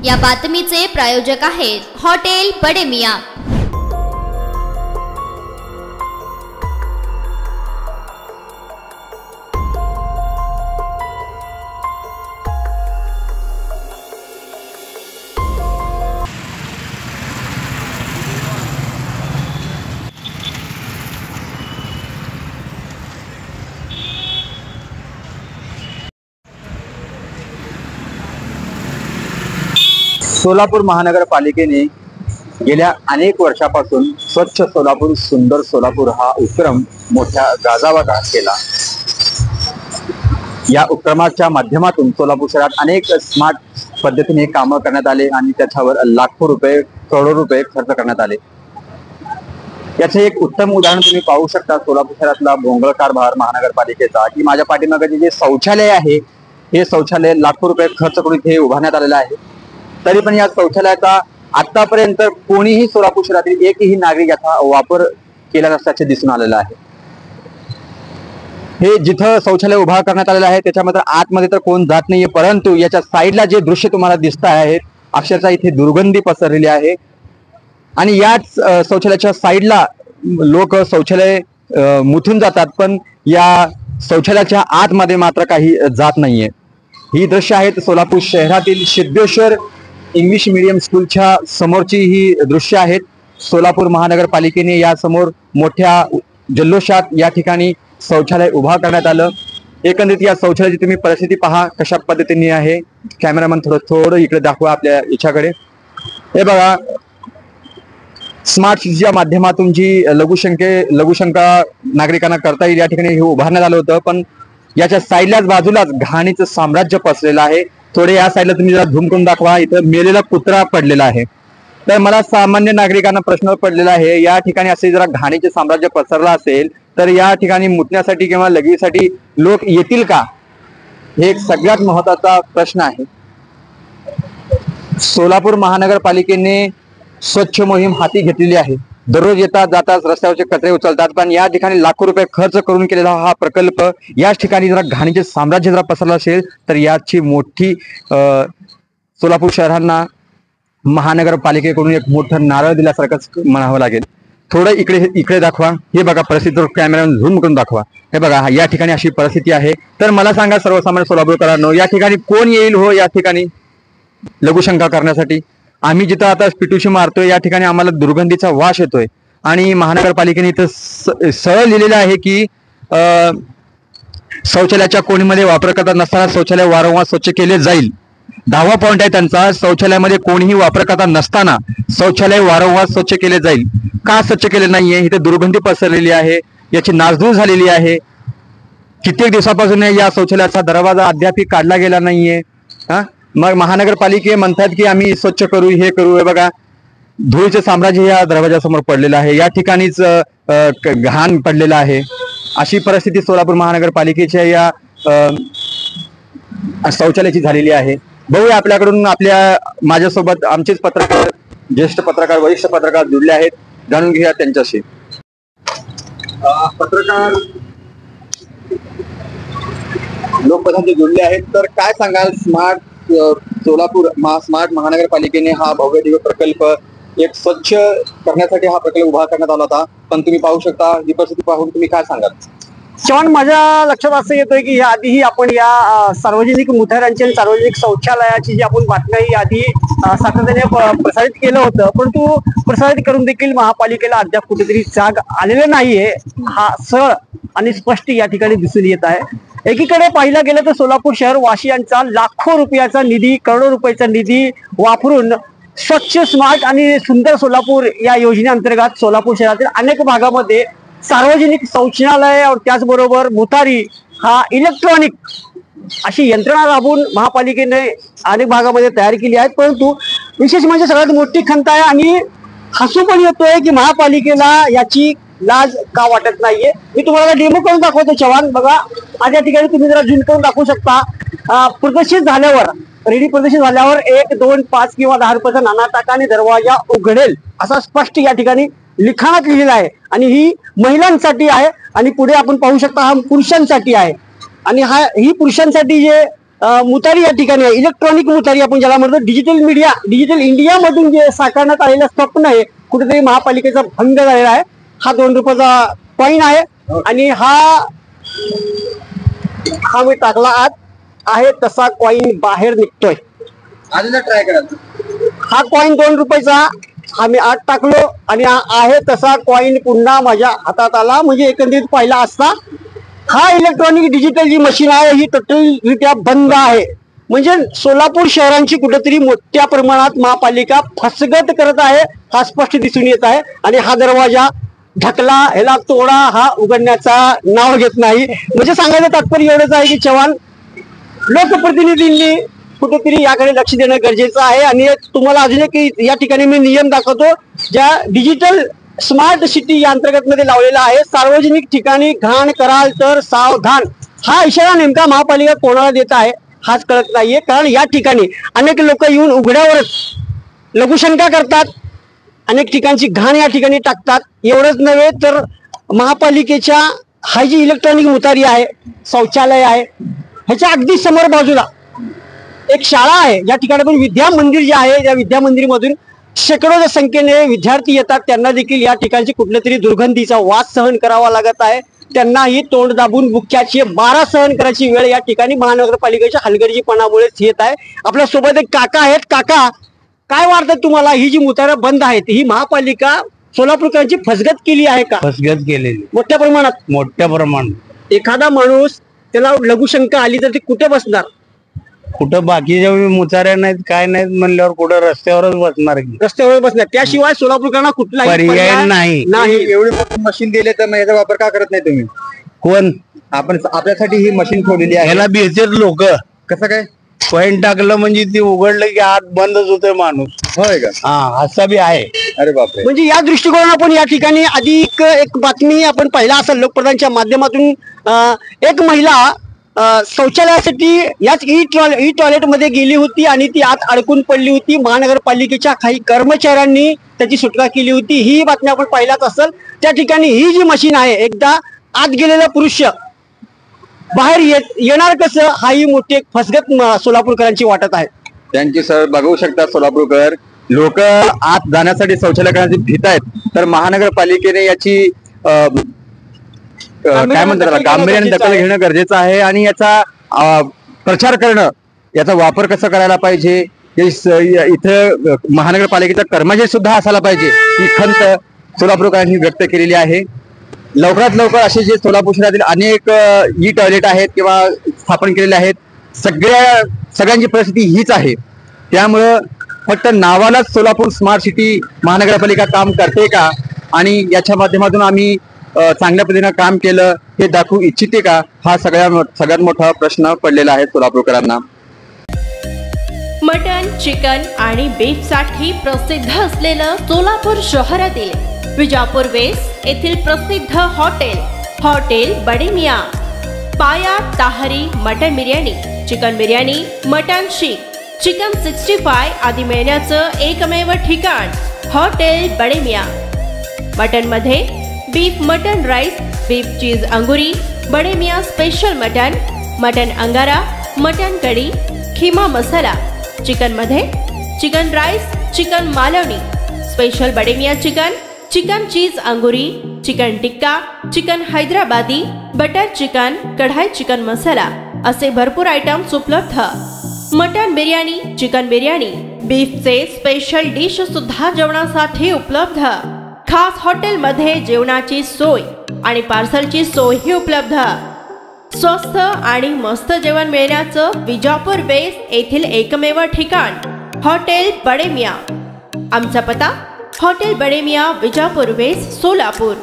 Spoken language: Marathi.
या बातमीचे प्रायोजक आहेत हॉटेल बडे मियां। सोलापूर महानगरपालिकेने गेल्या अनेक वर्षापासून स्वच्छ सोलापूर सुंदर सोलापूर हा उपक्रम मोठ्या गाजावाजा केला। या उपक्रमाच्या माध्यमातून सोलापूर शहरात अनेक स्मार्ट पद्धतीने कामं करण्यात आले आणि त्याच्यावर लाखो रुपये करोडो रुपये खर्च करण्यात आले। याचे एक उत्तम उदाहरण तुम्ही पाहू शकता सोलापूर शहरातला भोंगळ कारभार महानगरपालिकेचा, की माझ्या पाठीमागे जे शौचालय आहे हे शौचालय लाखो रुपये खर्च करून हे उभारण्यात आलेलं आहे। तरी पण या शौचालयाचा आतापर्यंत कोणीही सोलापूर शहरातील एकही नागरिक याचा वापर केला नसल्याचे दिसून आलेलं आहे। हे जिथं शौचालय उभा करण्यात आलेलं आहे त्याच्यामध्ये आतमध्ये तर कोण जात नाहीये, परंतु याच्या साईडला जे दृश्य तुम्हाला दिसत आहेत अक्षरशः इथे दुर्गंधी पसरलेली आहे आणि याच शौचालयाच्या साईडला लोक शौचालय मुथून जातात, पण या शौचालयाच्या आतमध्ये मात्र काही जात नाहीये। ही दृश्य आहेत सोलापूर शहरातील सिद्धेश्वर इंग्लिश मीडियम स्कूलच्या समोरची ही दृश्य आहेत। सोलापूर महानगरपालिकेने या समोर मोठ्या जल्लोषात या ठिकाणी शौचालय उभा करण्यात आलं। एकंदरीत या शौचालयाची तुम्ही परिस्थिती पहा कशा पद्धतीने आहे। कॅमेरामन थोडं इकडे दाखवा आपल्या याच्याकडे। हे बघा, स्मार्ट सिटीच्या माध्यमातून जी लघुशंका नागरिकांना करता येईल या ठिकाणी हे उभारण्यात आलं होतं, पण याच्या साईडलाच बाजूलाच घाणीचं साम्राज्य पसरलेलं आहे। थोडे या साईडला तुम्ही जरा झूम करून दाखवा, इथं मेलेला कुत्रा पडलेला आहे। तर मला सामान्य नागरिकांना प्रश्न पडलेला आहे, या ठिकाणी असे जरा घाणीचे साम्राज्य पसरलं असेल तर या ठिकाणी मुतण्यासाठी किंवा लगीसाठी लोक येतील का, हे एक सगळ्यात महत्त्वाचा प्रश्न आहे। सोलापूर महानगरपालिकेने स्वच्छ मोहीम हाती घेतलेली आहे। दररोज येतात जातात रस्त्यावरचे कचरे उचलतात, पण या ठिकाणी लाखो रुपये खर्च करून केलेला हा प्रकल्प याच ठिकाणी जरा घाणीचे साम्राज्य जरा पसरलं असेल तर याची मोठी सोलापूर शहरांना महानगरपालिकेकडून एक मोठं नारळ दिल्यासारखंच म्हणावं लागेल। थोडं इकडे दाखवा, हे बघा परिस्थिती कॅमेऱ्यावर झूम करून दाखवा। हे बघा या ठिकाणी अशी परिस्थिती आहे। तर मला सांगा सर्वसामान्य सोलापूरकरांनो, या ठिकाणी कोण येईल हो या ठिकाणी लघुशंका करण्यासाठी? आम्ही जिथं आता पिटुशी मारतोय या ठिकाणी आम्हाला दुर्गंधीचा वास येतोय आणि महानगरपालिकेने इथं सरळ लिहिलेलं आहे की शौचालयाच्या कोणीमध्ये वापर करता नसताना शौचालय वारंवार स्वच्छ केले जाईल। 10वा पॉइंट आहे त्यांचा, शौचालयामध्ये कोणीही वापर करता नसताना शौचालय वारंवार स्वच्छ केले जाईल। का स्वच्छ केले नाहीये? इथे दुर्गंधी पसरलेली आहे, याची नासधूस झालेली आहे। कित्येक दिवसापासून या शौचालयाचा दरवाजा अद्याप काढला गेला नाहीये। मग महानगरपालिके म्हणतात की आम्ही स्वच्छ करू, हे करू। हे बघा धुळीचे साम्राज्य या दरवाजासमोर पडलेलं आहे, या ठिकाणीच घाण पडलेलं आहे। अशी परिस्थिती सोलापूर महानगरपालिकेच्या या शौचालयाची झालेली आहे। बघूया आपल्याकडून माझ्यासोबत आमचेच पत्रकार, ज्येष्ठ पत्रकार, वरिष्ठ पत्रकार जुळले आहेत, जाणून घेऊया त्यांच्याशी। पत्रकार लोकप्रतिनिधी जुळले आहेत, तर काय सांगाल स्मार्ट सोलापूर स्मार्ट महानगरपालिकेने हा भव्य दिव्य प्रकल्प एक स्वच्छ करण्यासाठी हा प्रकल्प उभा करण्यात आला होता, पण तुम्ही पाहू शकता ही परिस्थिती पाहून तुम्ही काय सांगाल? चव्हाण, माझ्या लक्षात असं येतोय की आधीही आपण या सार्वजनिक मुथारांची आणि सार्वजनिक शौचालयाची जी आपण बातम्या ही आधी सातत्याने प्रसारित केलं होतं, परंतु प्रसारित करून देखील महापालिकेला अद्याप कुठेतरी जाग आलेलं नाहीये, हा सरळ आणि स्पष्ट या ठिकाणी दिसून येत आहे। एकीकडे पाहिलं गेलं तर सोलापूर शहर वासियांचा लाखो रुपयाचा निधी, करोडो रुपयाचा निधी वापरून स्वच्छ स्मार्ट आणि सुंदर सोलापूर या योजनेअंतर्गत सोलापूर शहरातील अनेक भागामध्ये सार्वजनिक शौचालय और त्याचबरोबर मुतारी हा इलेक्ट्रॉनिक अशी यंत्रणा राबवून महापालिकेने अनेक भागामध्ये तयार केली आहेत। परंतु विशेष म्हणजे सगळ्यात मोठी खंत आहे आणि हसू पण येतोय की महापालिकेला याची लाज का वाटत नाहीये। मी तुम्हाला डेमो करून दाखवतो चव्हाण, बघा आज या ठिकाणी तुम्ही जरा झूम करून दाखवू शकता। प्रदर्शित झाल्यावर रेडी प्रदर्शित झाल्यावर 1, 2, 5 किंवा 10 रुपयाचा नाणा टाका आणि दरवाजा उघडेल असा स्पष्ट या ठिकाणी लिखाणात लिहिलेलं आहे आणि ही महिलांसाठी आहे आणि पुढे आपण पाहू शकता हा पुरुषांसाठी आहे आणि ही पुरुषांसाठी जे मुतारी या ठिकाणी आहे, इलेक्ट्रॉनिक मुतारी आपण ज्याला म्हणतो, डिजिटल इंडिया मधून जे साकारण्यात आलेलं स्वप्न आहे कुठेतरी महापालिकेचा भंग झालेला आहे. हा 2 रुपयाचा कॉईन आहे आणि हा मी टाकला आत आहे तसा कॉईन बाहेर निघतोय. ट्राय करा. हा कॉईन 2 रुपयाचा हा मी आत टाकलो आणि हा आहे तसा कॉईन पुन्हा माझ्या हातात आला. म्हणजे एकंदरीत पाहिला असता हा इलेक्ट्रॉनिक डिजिटल जी मशीन आहे ही टोटलरित्या बंद आहे. म्हणजे सोलापूर शहरांची कुठेतरी मोठ्या प्रमाणात महापालिका फसगत करत आहे हा स्पष्ट दिसून येत आहे. आणि हा दरवाजा ढकला, ह्याला तोडा, हा उघडण्याचा नाव घेत नाही. म्हणजे सांगायचं तात्पर्य एवढंच आहे की चव्हाण लोकप्रतिनिधींनी कुठेतरी याकडे लक्ष देणं गरजेचं आहे. आणि तुम्हाला अजून एक या ठिकाणी मी नियम दाखवतो ज्या डिजिटल स्मार्ट सिटी या अंतर्गत मध्ये लावलेला आहे. सार्वजनिक ठिकाणी घाण कराल तर सावधान, हा इशारा नेमका महापालिका कोणाला देत आहे हाच कळत नाहीये. कारण या ठिकाणी अनेक लोक येऊन उघड्यावरच लघुशंका करतात, अनेक ठिकाणची घाण या ठिकाणी टाकतात. एवढंच नव्हे तर महापालिकेच्या हा जी इलेक्ट्रॉनिक मुतारी आहे, शौचालय आहे, ह्याच्या अगदी समोर बाजूला एक शाळा आहे ज्या ठिकाणी पण विद्या मंदिर जे आहे, त्या विद्या मंदिरमधून शेकडो संख्येने विद्यार्थी येतात. त्यांना देखील या ठिकाणची कुठल्या तरी दुर्गंधीचा वास सहन करावा लागत आहे. त्यांनाही तोंड दाबून बुक्क्याची 12 सहन करायची वेळ या ठिकाणी महानगरपालिकेच्या हलगर्जीपणामुळेच येत आहे. आपल्या सोबत एक काका आहेत. काका, काय वाटतं तुम्हाला, ही जी मुतारा बंद आहेत ही महापालिका सोलापूरकरांची फसगत केली आहे का? फसगत केलेली मोठ्या प्रमाणात. एखादा माणूस त्याला लघुशंका आली तर ते कुठे बसणार? कुठं बाकीच्या मुचाऱ्या नाहीत, काय नाहीत म्हणल्यावर कुठं रस्त्यावरच बसणार. त्याशिवाय सोलापूरकरांना कुठलाही पर्याय नाही. एवढी मोठी मशीन दिले तर मग याचा वापर का करत नाही तुम्ही? कोण? आपण आपल्यासाठी ही मशीन ठेवलेली आहे. ह्याला भेटतात लोक. कसं काय? कॉईन टाकलं म्हणजे ते उघडलं की आत बंदच होतोय माणूस. होय का? हा, असा बी आहे. अरे बापरे. म्हणजे या दृष्टिकोनातून आपण या ठिकाणी अधिक एक बातमी आपण पाहिला असेल लोकप्रधानच्या माध्यमातून. एक महिला शौचालयासाठी याच ई टॉयलेट मध्ये गेली होती आणि ती आत अडकून पडली होती. महानगरपालिकेच्या काही कर्मचाऱ्यांनी त्याची सुटका केली होती. ही बातमी आपण पाहिलाच असेल. त्या ठिकाणी ही जी मशीन आहे, एकदा आत गेलेला पुरुष बाहेर येणार कसं, हाही मोठी एक फसगत सोलापूरकरांची वाटत आहे. त्यांची सर बघू शकता सोलापूरकर लोक आत जाण्यासाठी शौचालय करण्याची भीत आहेत. तर महानगरपालिकेने याची काय म्हणतात गांभीर्याने दखल घेणं गरजेचं आहे आणि याचा प्रचार करणं, याचा वापर कसा करायला पाहिजे इथं महानगरपालिकेचा कर्मचारी सुद्धा असायला पाहिजे ही खंत सोलापूरकरांनी व्यक्त केलेली आहे. लवकरात लवकर असे जे सोलापूर शहरातील अनेक ई टॉयलेट आहेत किंवा स्थापन केलेले आहेत, सगळ्यांची परिस्थिती हीच आहे. त्यामुळं फक्त नावालाच सोलापूर स्मार्ट सिटी महानगरपालिका काम करते का आणि याच्या माध्यमातून आम्ही चांगल्या पद्धतीनं काम केलं हे दाखवू इच्छिते का, हा सगळ्यात मोठा प्रश्न पडलेला आहे सोलापूरकरांना. मटन, चिकन आणि बीफ साठी प्रसिद्ध असलेलं सोलापूर शहरातील विजापूर वेस्ट येथील प्रसिद्ध hotel Bade Miyan. Paya tahari mutton biryani, chicken biryani, mutton seekh, chicken 65 आदी मिळण्याचं एकमेव ठिकाण हॉटेल बडे मियां. मटन मध्ये beef mutton rice, beef cheese angoori, Bade Miyan special mutton, mutton angara, mutton kadhi, keema masala. Chicken मध्ये chicken rice, chicken Malvani, special Bade Miyan chicken, chicken cheese angoori, chicken tikka, chicken Hyderabadi, butter chicken, kadai chicken masala असे भरपूर आयटम्स उपलब्ध. मटन बिर्याणी, चिकन बिर्याणी, बीफचे स्पेशल डिश सुद्धा जेवणासाठी उपलब्ध. खास हॉटेलमध्ये जेवणाची सोय आणि पार्सलची सोयही उपलब्ध. स्वस्त आणि मस्त जेवण मिळण्याचं विजापूर वेस्ट येथील एकमेव ठिकाण हॉटेल बडे मियां. आमचा पत्ता हॉटेल बडे मियां, विजापूर वेस्ट, सोलापूर.